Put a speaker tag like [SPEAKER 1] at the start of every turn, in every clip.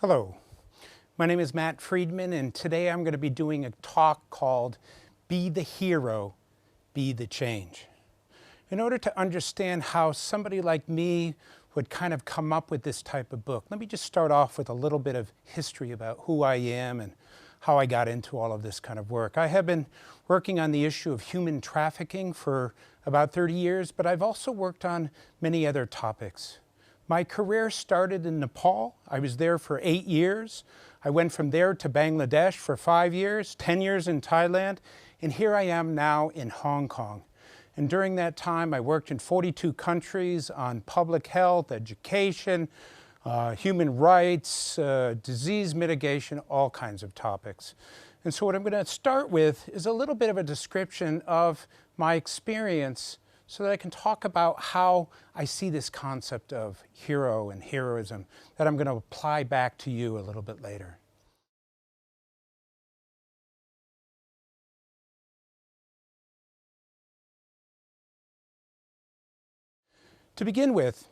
[SPEAKER 1] Hello, my name is Matt Friedman, and today I'm going to be doing a talk called Be the Hero, Be the Change. In order to understand how somebody like me would kind of come up with this type of book, let me just start off with a little bit of history about who I am and how I got into all of this kind of work. I have been working on the issue of human trafficking for about 30 years, but I've also worked on many other topics. My career started in Nepal. I was there for 8 years. I went from there to Bangladesh for 5 years, 10 years in Thailand, and here I am now in Hong Kong. And during that time, I worked in 42 countries on public health, education, human rights, disease mitigation, all kinds of topics. And so what I'm going to start with is a little bit of a description of my experience so that I can talk about how I see this concept of hero and heroism that I'm going to apply back to you a little bit later. To begin with,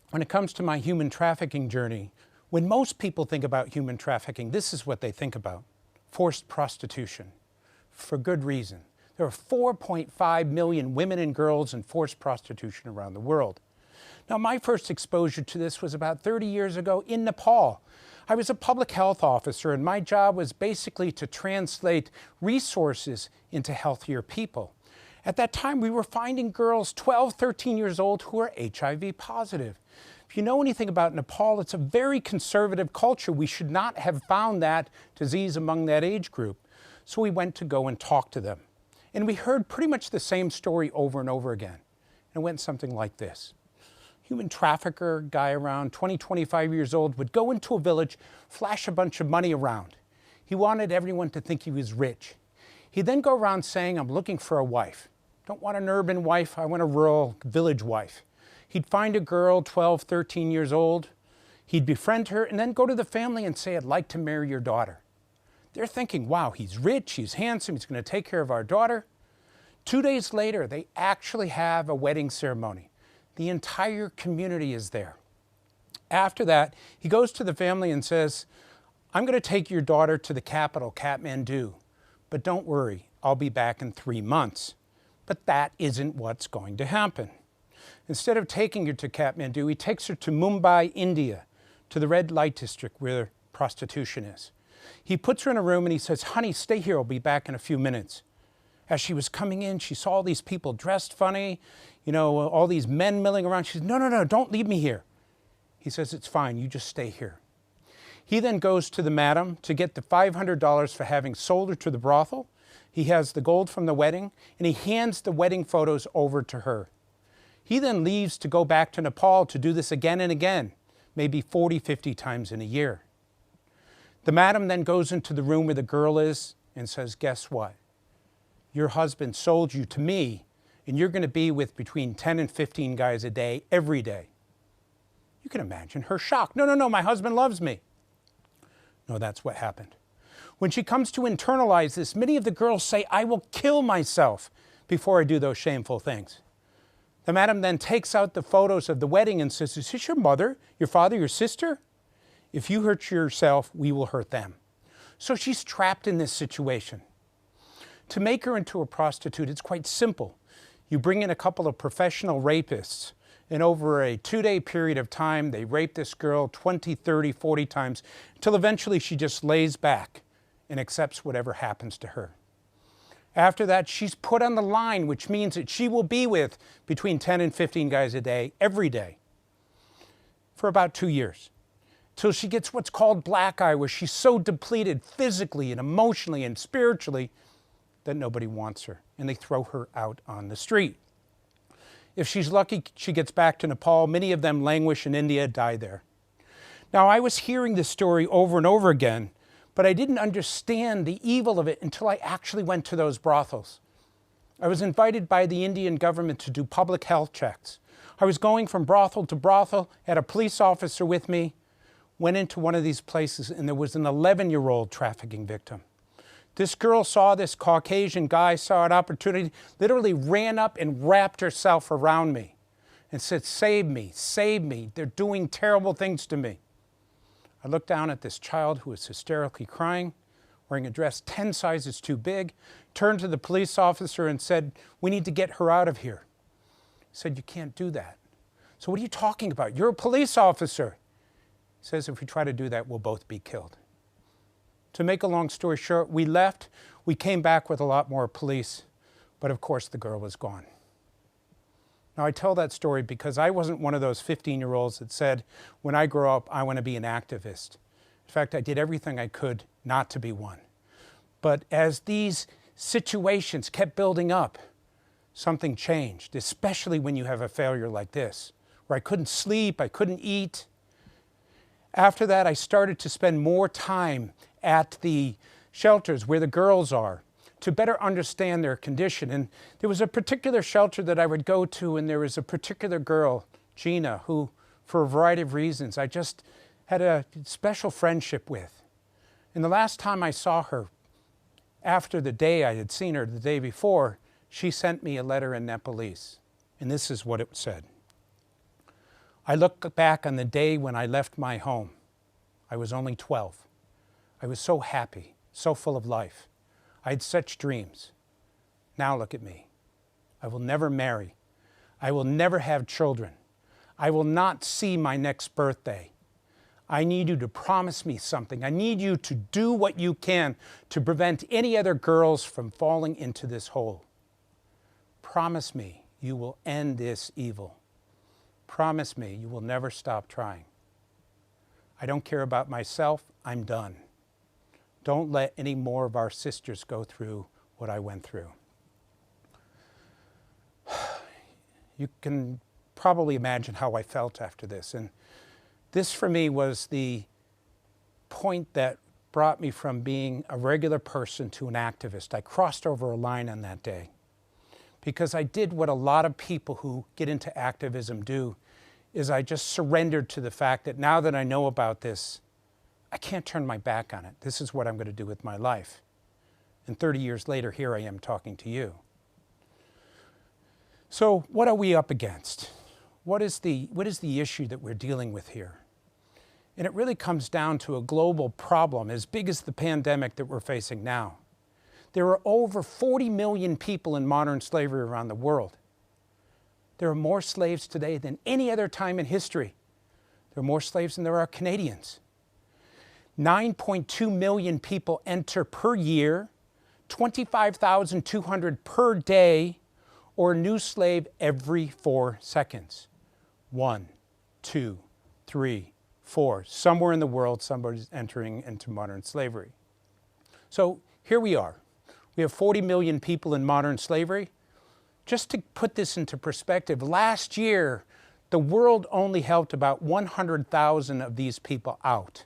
[SPEAKER 1] when it comes to my human trafficking journey, when most people think about human trafficking, this is what they think about: forced prostitution, for good reason. There are 4.5 million women and girls in forced prostitution around the world. Now, my first exposure to this was about 30 years ago in Nepal. I was a public health officer, and my job was basically to translate resources into healthier people. At that time, we were finding girls 12, 13 years old who are HIV positive. If you know anything about Nepal, it's a very conservative culture. We should not have found that disease among that age group. So we went to go and talk to them. And we heard pretty much the same story over and over again. And it went something like this. Human trafficker, guy around 20, 25 years old, would go into a village, flash a bunch of money around. He wanted everyone to think he was rich. He'd then go around saying, "I'm looking for a wife. Don't want an urban wife, I want a rural village wife." He'd find a girl, 12, 13 years old. He'd befriend her and then go to the family and say, "I'd like to marry your daughter." They're thinking, wow, he's rich, he's handsome, he's going to take care of our daughter. 2 days later, they actually have a wedding ceremony. The entire community is there. After that, he goes to the family and says, "I'm going to take your daughter to the capital, Kathmandu, but don't worry, I'll be back in 3 months." But that isn't what's going to happen. Instead of taking her to Kathmandu, he takes her to Mumbai, India, to the red light district where prostitution is. He puts her in a room and he says, "Honey, stay here, I'll be back in a few minutes." As she was coming in, she saw all these people dressed funny, all these men milling around. She says, No, don't leave me here." He says, "It's fine, you just stay here." He then goes to the madam to get the $500 for having sold her to the brothel. He has the gold from the wedding, and he hands the wedding photos over to her. He then leaves to go back to Nepal to do this again and again, maybe 40, 50 times in a year. The madam then goes into the room where the girl is and says, "Guess what? Your husband sold you to me, and you're going to be with between 10 and 15 guys a day, every day." You can imagine her shock. No, my husband loves me. No, that's what happened. When she comes to internalize this, many of the girls say, "I will kill myself before I do those shameful things." The madam then takes out the photos of the wedding and says, "Is this your mother, your father, your sister? If you hurt yourself, we will hurt them." So she's trapped in this situation. To make her into a prostitute, it's quite simple. You bring in a couple of professional rapists, and over a 2-day period of time, they rape this girl 20, 30, 40 times, until eventually she just lays back and accepts whatever happens to her. After that, she's put on the line, which means that she will be with between 10 and 15 guys a day, every day, for about 2 years, till she gets what's called black eye, where she's so depleted physically and emotionally and spiritually that nobody wants her, and they throw her out on the street. If she's lucky, she gets back to Nepal. Many of them languish in India, die there. Now, I was hearing this story over and over again, but I didn't understand the evil of it until I actually went to those brothels. I was invited by the Indian government to do public health checks. I was going from brothel to brothel, had a police officer with me, went into one of these places, and there was an 11-year-old trafficking victim. This girl saw this Caucasian guy, saw an opportunity, literally ran up and wrapped herself around me and said, "Save me, save me. They're doing terrible things to me." I looked down at this child who was hysterically crying, wearing a dress 10 sizes too big, turned to the police officer and said, "We need to get her out of here." He said, "You can't do that." "So what are you talking about? You're a police officer." He says, "If we try to do that, we'll both be killed." To make a long story short, we left. We came back with a lot more police, but of course the girl was gone. Now I tell that story because I wasn't one of those 15-year-olds that said, when I grow up, I want to be an activist. In fact, I did everything I could not to be one. But as these situations kept building up, something changed, especially when you have a failure like this, where I couldn't sleep, I couldn't eat. After that, I started to spend more time at the shelters where the girls are to better understand their condition. And there was a particular shelter that I would go to, and there was a particular girl, Gina, who, for a variety of reasons, I just had a special friendship with. And the last time I saw her, after the day I had seen her the day before, she sent me a letter in Nepalese. And this is what it said. "I look back on the day when I left my home. I was only 12. I was so happy, so full of life. I had such dreams. Now look at me. I will never marry. I will never have children. I will not see my next birthday. I need you to promise me something. I need you to do what you can to prevent any other girls from falling into this hole. Promise me you will end this evil. Promise me you will never stop trying. I don't care about myself. I'm done. Don't let any more of our sisters go through what I went through." You can probably imagine how I felt after this. And this for me was the point that brought me from being a regular person to an activist. I crossed over a line on that day because I did what a lot of people who get into activism do, is I just surrendered to the fact that now that I know about this, I can't turn my back on it. This is what I'm going to do with my life. And 30 years later, here I am talking to you. So what are we up against? What is the issue that we're dealing with here? And it really comes down to a global problem as big as the pandemic that we're facing now. There are over 40 million people in modern slavery around the world. There are more slaves today than any other time in history. There are more slaves than there are Canadians. 9.2 million people enter per year, 25,200 per day, or a new slave every 4 seconds. 1, 2, 3, 4. Somewhere in the world, somebody's entering into modern slavery. So here we are. We have 40 million people in modern slavery. Just to put this into perspective, last year, the world only helped about 100,000 of these people out.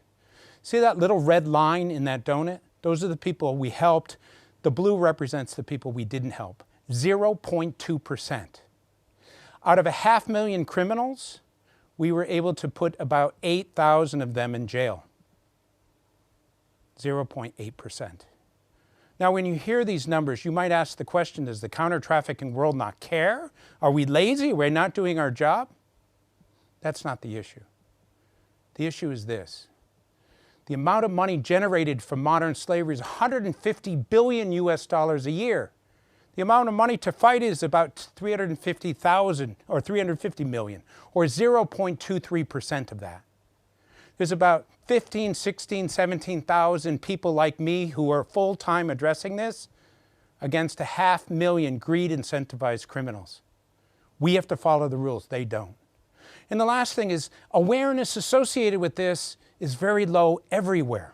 [SPEAKER 1] See that little red line in that donut? Those are the people we helped. The blue represents the people we didn't help. 0.2%. Out of 500,000 criminals, we were able to put about 8,000 of them in jail. 0.8%. Now, when you hear these numbers, you might ask the question, does the counter-trafficking world not care? Are we lazy? Are we not doing our job? That's not the issue. The issue is this. The amount of money generated from modern slavery is $150 billion a year. The amount of money to fight is about 350,000 or 350 million, or 0.23% of that. There's about 15, 16, 17,000 people like me who are full-time addressing this against 500,000 greed-incentivized criminals. We have to follow the rules. They don't. And the last thing is awareness associated with this is very low everywhere.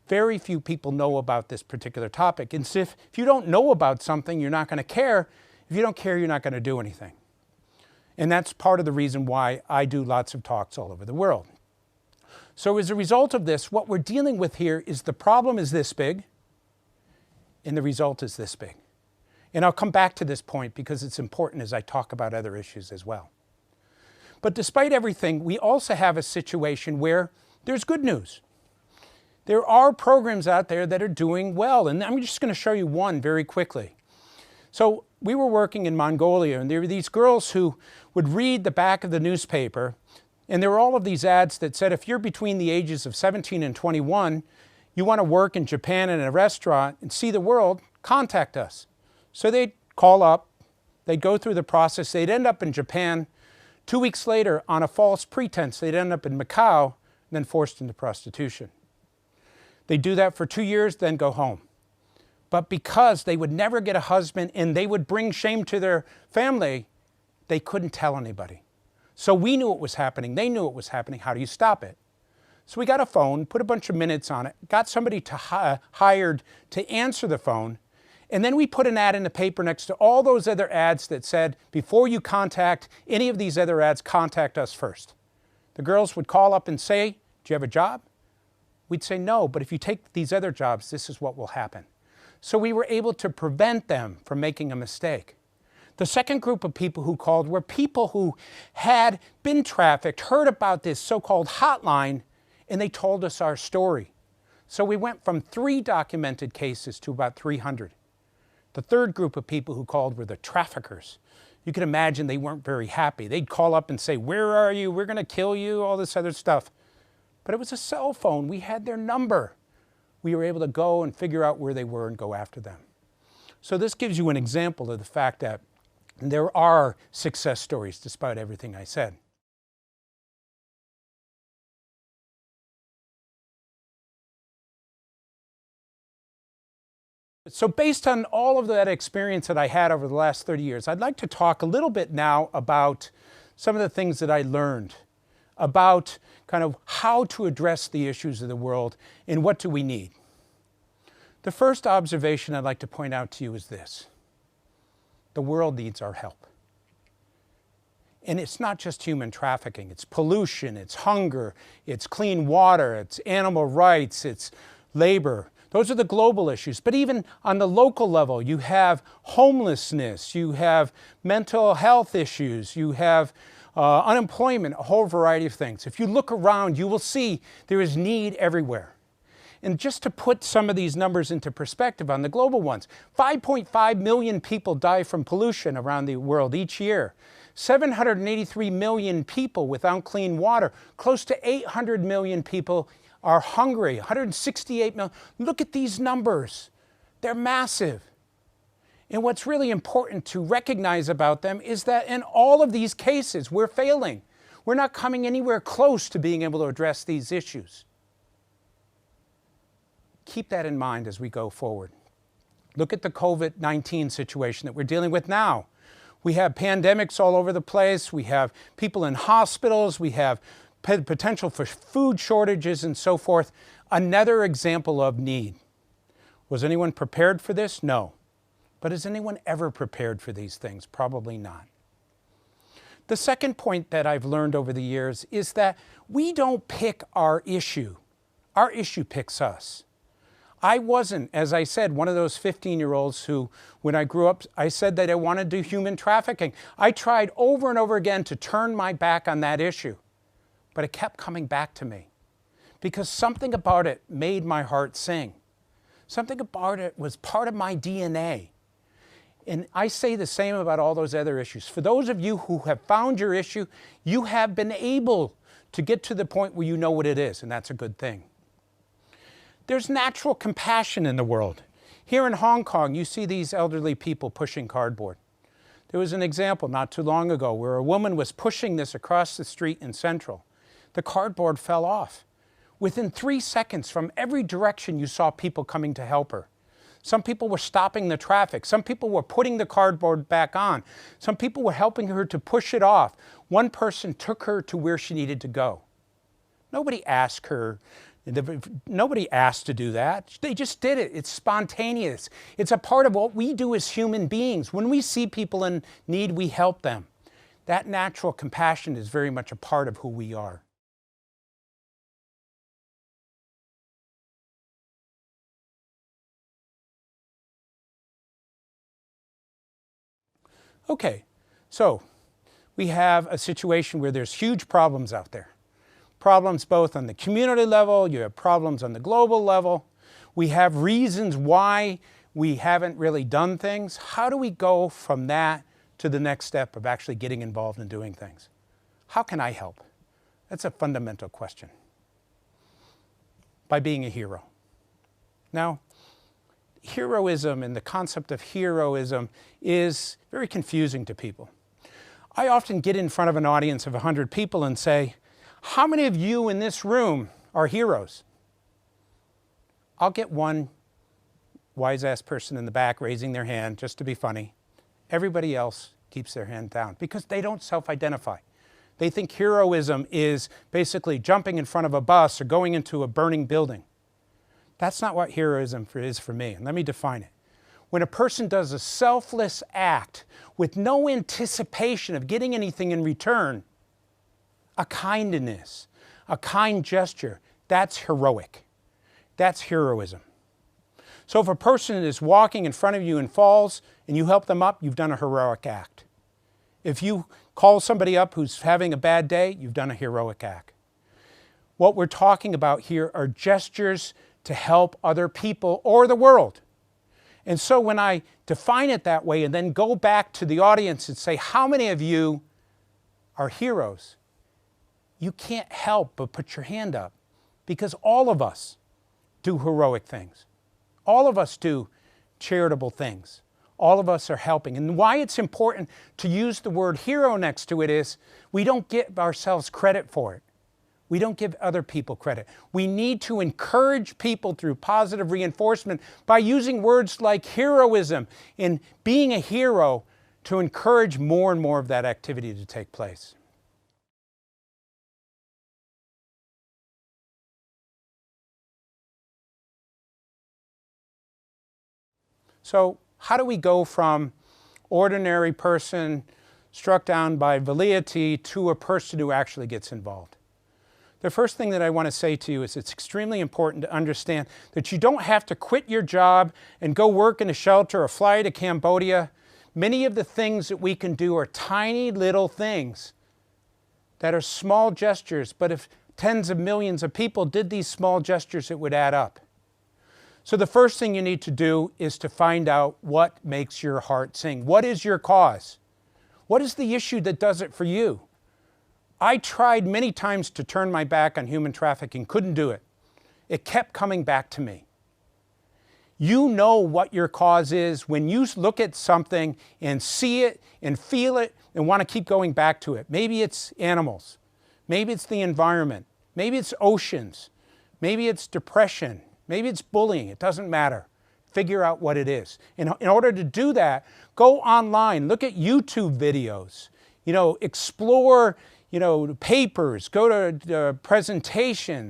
[SPEAKER 1] Very few people know about this particular topic. And if you don't know about something, you're not going to care. If you don't care, you're not going to do anything. And that's part of the reason why I do lots of talks all over the world. So as a result of this, what we're dealing with here is the problem is this big, and the result is this big. And I'll come back to this point because it's important as I talk about other issues as well. But despite everything, we also have a situation where there's good news. There are programs out there that are doing well, and I'm just going to show you one very quickly. So we were working in Mongolia, and there were these girls who would read the back of the newspaper, And there were all of these ads that said, if you're between the ages of 17 and 21, you want to work in Japan in a restaurant and see the world, contact us. So they'd call up, they'd go through the process, they'd end up in Japan. 2 weeks later, on a false pretense, they'd end up in Macau, and then forced into prostitution. They'd do that for 2 years, then go home. But because they would never get a husband and they would bring shame to their family, they couldn't tell anybody. So we knew it was happening, they knew it was happening. How do you stop it? So we got a phone, put a bunch of minutes on it, got somebody hired to answer the phone, and then we put an ad in the paper next to all those other ads that said, before you contact any of these other ads, contact us first. The girls would call up and say, do you have a job? We'd say no, but if you take these other jobs, this is what will happen. So we were able to prevent them from making a mistake. The second group of people who called were people who had been trafficked, heard about this so-called hotline, and they told us our story. So we went from 3 documented cases to about 300. The third group of people who called were the traffickers. You can imagine they weren't very happy. They'd call up and say, where are you? We're going to kill you, all this other stuff. But it was a cell phone. We had their number. We were able to go and figure out where they were and go after them. So this gives you an example of the fact that there are success stories despite everything I said. So based on all of that experience that I had over the last 30 years, I'd like to talk a little bit now about some of the things that I learned about kind of how to address the issues of the world and what do we need. The first observation I'd like to point out to you is this: the world needs our help. And it's not just human trafficking, it's pollution, it's hunger, it's clean water, it's animal rights, it's labor. Those are the global issues. But even on the local level, you have homelessness, you have mental health issues, you have unemployment, a whole variety of things. If you look around, you will see there is need everywhere. And just to put some of these numbers into perspective on the global ones, 5.5 million people die from pollution around the world each year. 783 million people without clean water. Close to 800 million people are hungry. 168 million. Look at these numbers. They're massive. And what's really important to recognize about them is that in all of these cases, we're failing. We're not coming anywhere close to being able to address these issues. Keep that in mind as we go forward. Look at the COVID-19 situation that we're dealing with now. We have pandemics all over the place. We have people in hospitals. We have potential for food shortages and so forth. Another example of need. Was anyone prepared for this? No. But is anyone ever prepared for these things? Probably not. The second point that I've learned over the years is that we don't pick our issue. Our issue picks us. I wasn't, as I said, one of those 15-year-olds who, when I grew up, I said that I wanted to do human trafficking. I tried over and over again to turn my back on that issue, but it kept coming back to me because something about it made my heart sing. Something about it was part of my DNA. And I say the same about all those other issues. For those of you who have found your issue, you have been able to get to the point where you know what it is, and that's a good thing. There's natural compassion in the world. Here in Hong Kong, you see these elderly people pushing cardboard. There was an example not too long ago where a woman was pushing this across the street in Central. The cardboard fell off. Within 3 seconds, from every direction, you saw people coming to help her. Some people were stopping the traffic. Some people were putting the cardboard back on. Some people were helping her to push it off. One person took her to where she needed to go. Nobody asked her. Nobody asked to do that. They just did it. It's spontaneous. It's a part of what we do as human beings. When we see people in need, we help them. That natural compassion is very much a part of who we are. Okay, so we have a situation where there's huge problems out there. Problems both on the community level, you have problems on the global level. We have reasons why we haven't really done things. How do we go from that to the next step of actually getting involved in doing things? How can I help? That's a fundamental question. By being a hero. Now, heroism and the concept of heroism is very confusing to people. I often get in front of an audience of 100 people and say, how many of you in this room are heroes? I'll get one wise-ass person in the back raising their hand just to be funny. Everybody else keeps their hand down because they don't self-identify. They think heroism is basically jumping in front of a bus or going into a burning building. That's not what heroism is for me, and let me define it. When a person does a selfless act with no anticipation of getting anything in return, a kindness, a kind gesture, that's heroic. That's heroism. So if a person is walking in front of you and falls and you help them up, you've done a heroic act. If you call somebody up who's having a bad day, you've done a heroic act. What we're talking about here are gestures to help other people or the world. And so when I define it that way and then go back to the audience and say, how many of you are heroes? You can't help but put your hand up because all of us do heroic things. All of us do charitable things. All of us are helping. And why it's important to use the word hero next to it is we don't give ourselves credit for it. We don't give other people credit. We need to encourage people through positive reinforcement by using words like heroism and being a hero to encourage more and more of that activity to take place. So how do we go from ordinary person struck down by velleity to a person who actually gets involved? The first thing that I want to say to you is it's extremely important to understand that you don't have to quit your job and go work in a shelter or fly to Cambodia. Many of the things that we can do are tiny little things that are small gestures, but if tens of millions of people did these small gestures, it would add up. So the first thing you need to do is to find out what makes your heart sing. What is your cause? What is the issue that does it for you? I tried many times to turn my back on human trafficking, couldn't do it. It kept coming back to me. You know what your cause is when you look at something and see it and feel it and want to keep going back to it. Maybe it's animals. Maybe it's the environment. Maybe it's oceans. Maybe it's depression. Maybe it's bullying. It doesn't matter. Figure out what it is. In order to do that, go online. Look at YouTube videos. Explore papers, go to presentations.